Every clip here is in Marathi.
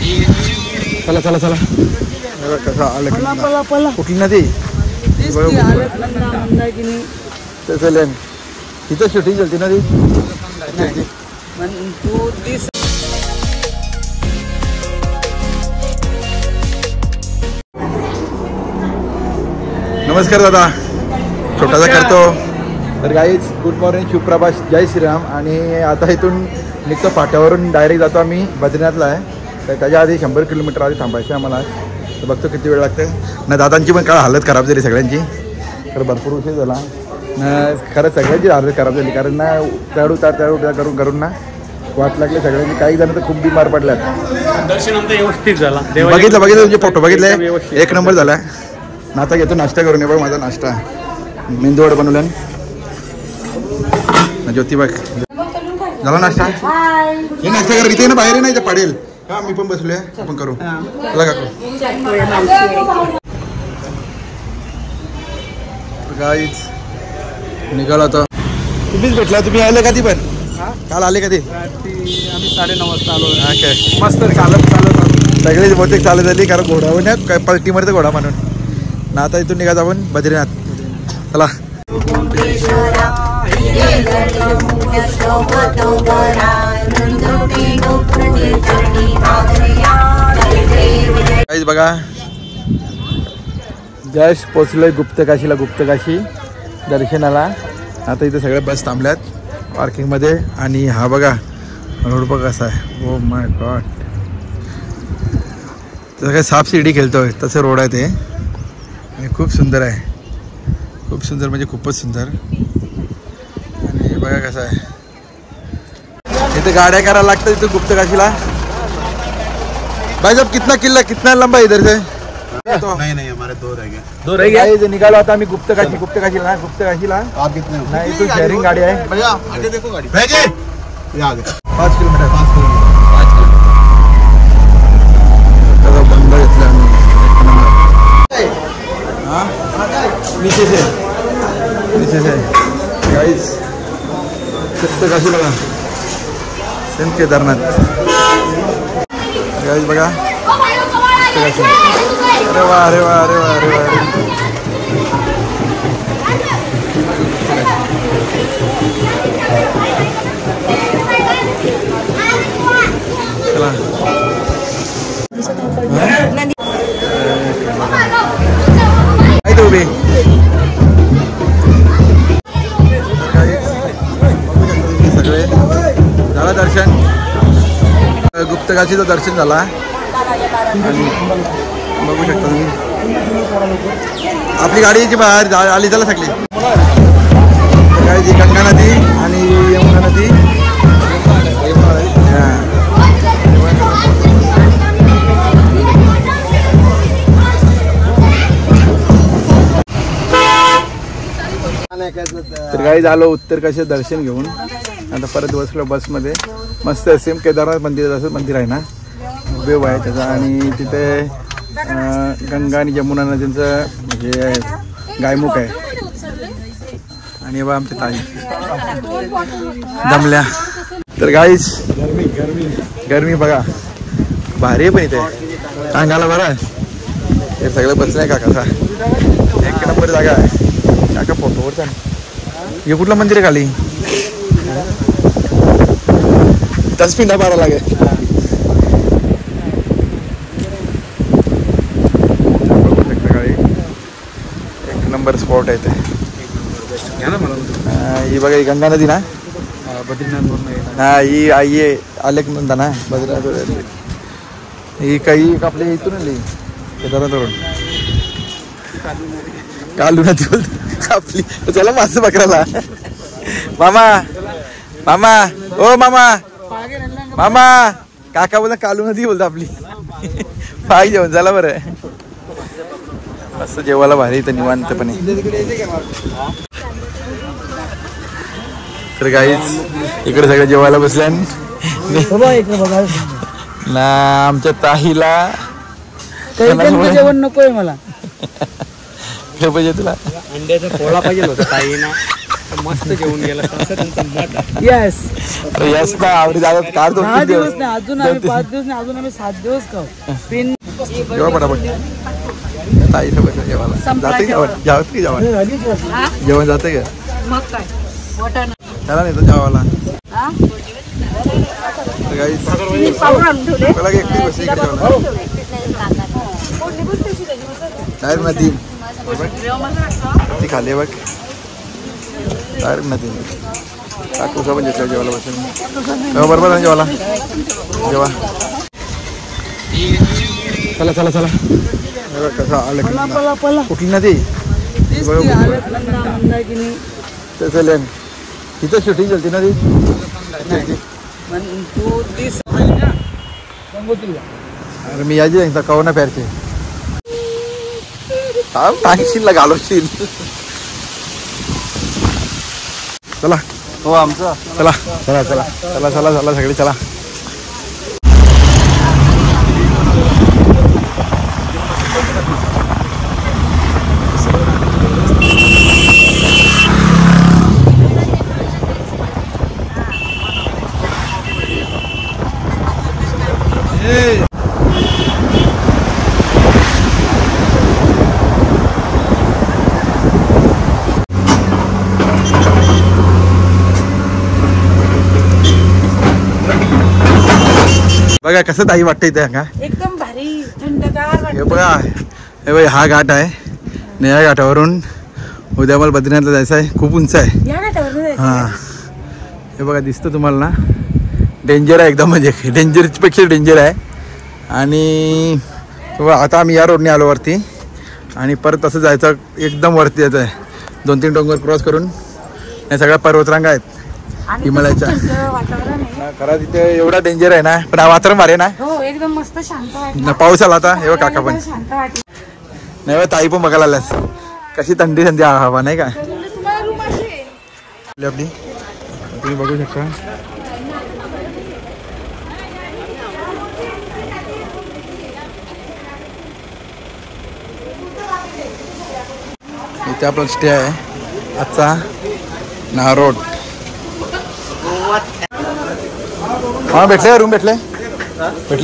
चला चला चला कसं आलं कुठली नदी चलेन तिथं शूटिंग चलती नदी. नमस्कार दादा, छोटासा करतो. तर गाईज गुड मॉर्निंग, शुभप्रभात, जय श्रीराम. आणि आता इथून निघतो फाट्यावरून डायरेक्ट जातो आम्ही बद्रीनाथला आहे. तर त्याच्या आधी 100 किलोमीटर आधी थांबायचं आम्हाला. तर बघतो किती वेळ लागते ना. दादांची पण काय हालत खराब झाली सगळ्यांची, तर भरपूर उशीर झाला ना. खरंच सगळ्यांची हालत खराब झाली, कारण ना चढ उतार करून करून ना वाट लागले सगळ्यांची. काही जण तर खूप बिमार पडल्यात. दर्शन आमचं व्यवस्थित झाला. बघितलं तुमचे फोटो बघितले, एक नंबर झाला. ना आता घेतो नाश्ता करून. बघ माझा नाश्ता मेंदूवड बनवलं ज्योतिबा. झाला नाश्ता? हे नाश्ता कर इथे ना, बाहेर नाही तर पडेल. हा मी पण बसलोय, आपण करू. चला काकू. गाईज निघाला आता. तुम्हीच भेटला, तुम्ही आले कधी पण? काल आले कधी? आम्ही 9:30 वाजता आलो. हा काय मस्त चालत सगळेच बहुतेक चालत झाली, कारण घोडावर नाही काय पलटीमध्ये घोडा म्हणून ना. आता इथून निघायचं आपण बद्रीनाथ. चला. बघा जस्ट पोचलोय गुप्तकाशीला, गुप्तकाशी दर्शनाला. आता इथे सगळे बस थांबल्यात पार्किंगमध्ये. आणि हा बघा रोड बघा कसा आहे. ओ माय गॉड, तसं काय साप शिडी खेळतोय तसं रोड आहे ते. आणि खूप सुंदर आहे, खूप सुंदर म्हणजे खूपच सुंदर. आणि बघा कसं आहे इथे गाड्या करायला लागतात इथे गुप्तकाशीला. भाई साहब कितना लंबा इधर से? नहीं हमारे 2 रह गए. निघालो आता आम्ही गुप्तकाशीला. आप कितने? नाही इथून शेअरिंग गाडी आहे. भैया आगे देखो गाड़ी. आगे 5 किलोमीटर. बंद घेतलं आम्ही. नीचे से गाइस गुप्तकाशी बघा, सेम केदारनाथ. गाइस बघा गुप्तकाशी. अरे वा अरे वा अरे वा अरे वा. चला उभी सगळे. झालं दर्शन, गुप्तकाशीचं दर्शन झाला. आणि बघू शकता तुम्ही आपली गाडी बाहेर आली झाला सगळी. गंगा नदी आणि यमुना नदी. तर काही झालं उत्तरकाशी दर्शन घेऊन. आता परत बसलो बसमध्ये. मस्त सेम केदारनाथ मंदिर असं मंदिर आहे ना, वेव आहे त्याचा. आणि तिथे गंगा आणि यमुना नदींचं म्हणजे गायमुख आहे. आणि बघा आमच्या ताई दमल्या. तर गाईच गरमी बघा भारी आहे, पण इथे अंगाला बरं आहे. हे सगळं बसलं आहे काका, एक नंबर जागा आहे काका. फोटोवर चाल. हे कुठलं मंदिर आहे खाली? त्याच पिंडा मारा लागेल. एक नंबर स्पॉट आहे ते. ही बघा ही गंगा नदी ना, बद्रीनाथ. हा ही आई आलेक म्हणता ना बद्रीनाथ. ही काही आपल्या इथून आली केदारनाथवरून. कालू नदी बोलतो आपली. चला मासे बकराला. मामा मामा ओ मामा मामा काका बोलता कालू नदी बोलतो आपली. पाय जेवण झाला बरं. मस्त जेवायला भारी इथं निवांतपणे. तर काहीच इकडे सगळं जेवायला बसल्या ना. आमच्या ताईला जेवण नकोय मला. पाहिजे तुला अंड्याचा पोळा पाहिजे होता ताईना. मस्त जेवून गेला असं त्यांचा मत आहे. येस यस ना आवडी जातात कार 10 2-3 दिवस दिवस नाही, अजून आम्ही 5 दिवस नाही, अजून आम्ही 7 दिवस खाऊ. पिन जेव्हा पटापट ताई सोबत जेवायला जाते जेवत की जेवण जाते का मग काय वाटाणा त्याला नाही तर जेवायला एकटी बसली इकडे डायरेक्ट नदी ती खाली बघ डायरेक्ट नदी काकूचा पण घेतलं जेवायला बसेल बरोबर आहे जेवायला जेवा चला चला चला कसं आलं कुठली नदी त्याचं लेन तिथं शूटिंग चलती ना ती अरे मी याची सांगता कवना पॅरचे टांगशील घालवशील चला हो आमचं चला चला चला चला चला चला सगळे चला बघा कसं ताई वाटतं इथे का एकदम भारी थंडगार हे बघा हे बघा हा घाट आहे आणि या घाटावरून उद्या मला बद्रीनाथला जायचं आहे खूप उंच आहे या घाटावर हां हे बघा दिसतं तुम्हाला ना डेंजर आहे एकदम म्हणजे डेंजरपेक्षा डेंजर आहे आणि आता आम्ही या रोडने आलो वरती आणि परत तसं जायचं एकदम वरती यायचं आहे 2-3 डोंगर क्रॉस करून या सगळ्या पर्वतरांगा आहेत हिमालयाच्या वातावरण आहे. खरं तिथे एवढा डेंजर आहे ना पण वातावरण भारी आहे ना हो एकदम मस्त शांत वाटलं. पाऊस आला आता हे काका पण शांत वाटलं. नाही ताई पण बघायला आल्यास कशी थंडी थंडी हवा नाही का तुम्हाला रूम असेल आपली तुम्ही बघू शकता इथे आपला स्टे आहे आजचा नारोड हा भेटले रूम भेटले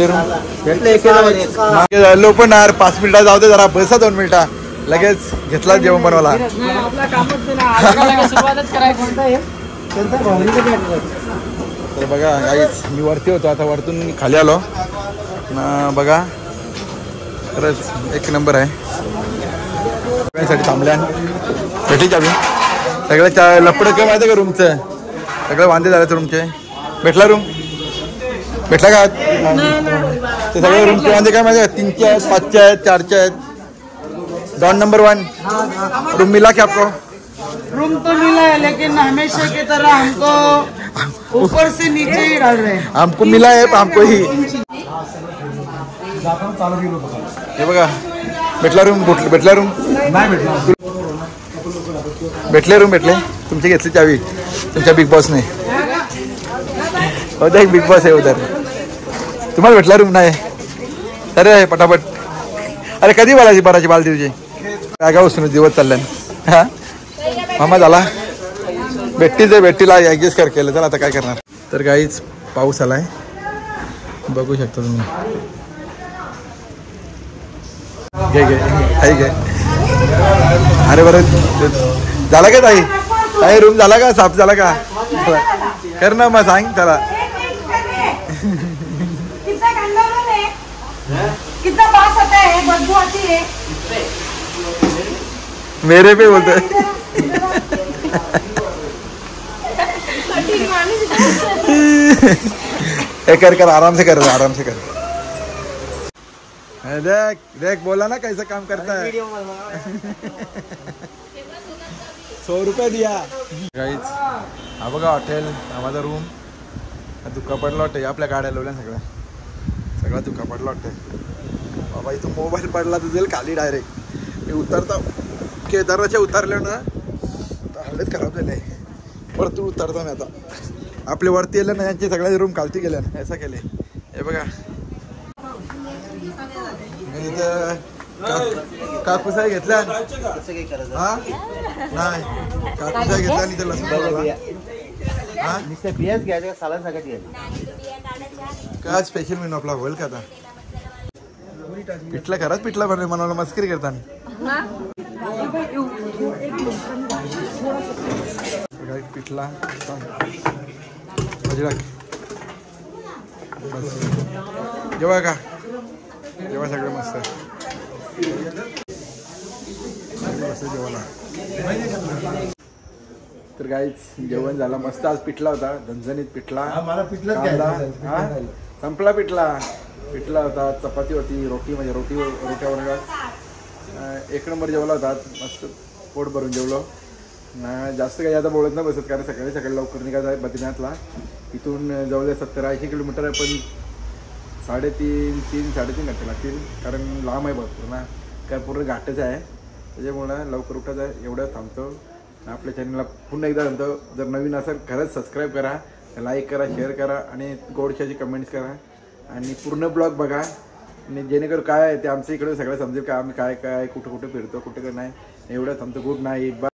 रूम भेटले पण यार 5 मिनिटात जाऊ दे जरा बसा 2 मिनिटा लगेच घेतला जेवण बनवायला तर बघा काहीच मी वरती होतो आता वरतून खाली आलो बघा खरंच एक नंबर आहे साठी थांबल्या भेटी चावी सगळं लपडं काय माहिती का रूमचं सगळं वांदे झाले रूमचे भेटला रूम भेटला का ते सगळे रूमचे वांदे काय माहिती का 3चे आहेत 5चे आहेत 4चे आहेत डॉन नंबर 1 रूम मिला क्या आपको रूम तो मिला है लेकिन हमेशा की तरह हमको ऊपर से नीचे ही डाल रहे हैं. हमको मिला है हमको ही हे बघा भेटला रूम भेटला रूम भेटले रूम भेटले तुमची घेतली चावी तुमच्या बिग बॉसने होता एक बिग बॉस आहे उधर तुम्हाला भेटला रूम नाही अरे पटापट अरे कधी बालाजी बाराची बालदेवची काय का उसून दिवस चालल्या हा मामा झाला भेट्टीला ॲडजस्ट केलं चला आता काय करणार तर काहीच पाऊस आलाय बघू शकता तुम्ही घे घे अरे बरं झाला का ताई रूम झाला का साफ झाला का कर ना मग सांग त्याला कितना बास आता है बदबू आती है मेरे पे बोलते कर आराम से कर देख बोला ना कैसा काम करता है 100 रुपये दिया गाईच हा बघा हॉटेल हा माझा रूम दुःखा पडला वाटतं आपल्या गाड्या लावल्या सगळा दुःखा पडला वाटतं बाबा इथं मोबाईल पडला तर जाईल खाली डायरेक्ट मी उतरता केदारच्या उतरल्या ना हालत खराब झाली आहे परत उतरतो मी आता आपले वरती येलं ना यांचे सगळ्या रूम खालती गेल्या ना असं केले हे बघा इथं कापूसाय घेतल्या हा नाही कापूसाय घेतल्या आणि ते लसूण लावला. हा नुसत्या बियाच घ्यायच्या का सालान सगळ्यात घ्यायचं? काय स्पेशल मेनू आपला होईल का आता? पिठला खराच पिठला बनवे म्हणाला मस्करी करताना पिठला जेव्हा का जेव्हा सगळं मस्त जेवण. तर काहीच जेवण झालं मस्त. आज पिठला होता झणझणीत पिठला. संपला पिठला होता. चपाती होती रोटी म्हणजे रोट्यावर एक नंबर जेवला होता. मस्त पोट भरून जेवलो ना. जास्त काही आता बोलत नाही बसत कारण सकाळी लवकर निघायचं आहे बद्रीनाथला. इथून जवळजवळ 70-80 किलोमीटर आहे पण 3.5 घंटे लागतील कारण लांब आहे भरपूर ना. काय पूर्ण घाटच आहे त्याच्यामुळं लवकर उठायचं आहे. एवढं थांबतो. आपल्या चॅनलला पुन्हा एकदा सांगतो जर नवीन असेल खरंच सबस्क्राईब करा, लाईक करा, शेअर करा आणि गोडशाची कमेंट्स करा आणि पूर्ण ब्लॉग बघा आणि जेणेकरून काय आहे ते आमच्या इकडे सगळं समजेल का आम्ही काय कुठे फिरतो कुठे नाही. एवढं थांबतो. Good night.